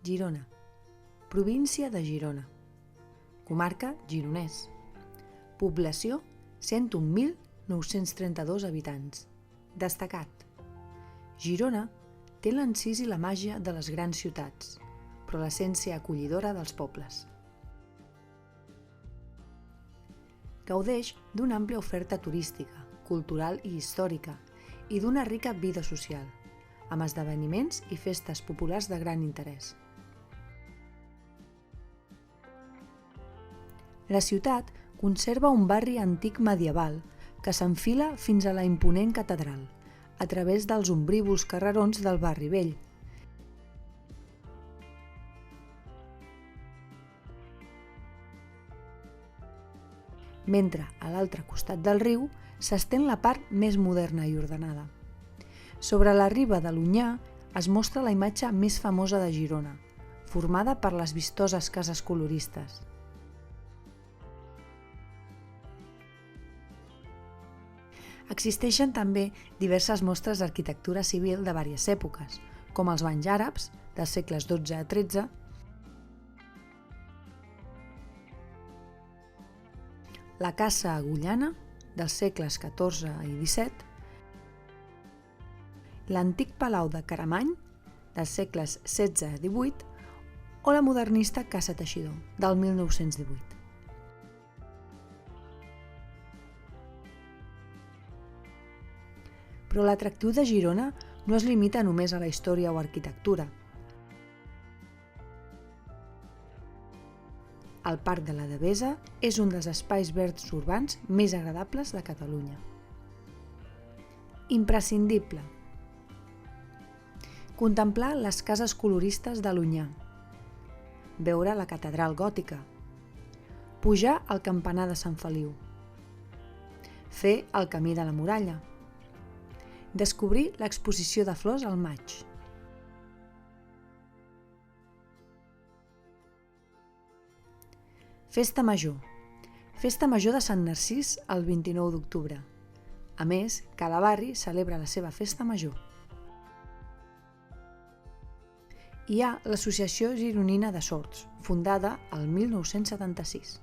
Girona. Província de Girona. Comarca Gironès. Població 101.932 habitants. Destacat. Girona té l'encís i la màgia de les grans ciutats, però l'essència acollidora dels pobles. Gaudeix d'una àmplia oferta turística, cultural i històrica i d'una rica vida social, amb esdeveniments i festes populars de gran interès. La ciutat conserva un barri antic medieval que s'enfila fins a la imponent catedral, a través dels ombrívols carrerons del barri vell. Mentre a l'altre costat del riu s'estén la part més moderna i ordenada. Sobre la riba de l'Onyar es mostra la imatge més famosa de Girona, formada per les vistoses cases coloristes. Existeixen també diverses mostres d'arquitectura civil de diverses èpoques, com els banys àrabs dels segles XII a XIII, la Casa Agullana dels segles XIV i XVII, l'antic Palau de Caramany dels segles XVI i XVIII o la modernista Casa Teixidor del 1918. Però l'atractiu de Girona no es limita només a la història o arquitectura. El Parc de la Devesa és un dels espais verds urbans més agradables de Catalunya. Imprescindible. Contemplar les cases coloristes de l'Onyar. Veure la catedral gòtica. Pujar al campanar de Sant Feliu. Fer el camí de la muralla. Descobrir l'exposició de flors al maig. Festa Major. Festa Major de Sant Narcís el 29 d'octubre. A més, cada barri celebra la seva festa major. Hi ha l'Associació Gironina de Sords, fundada el 1976.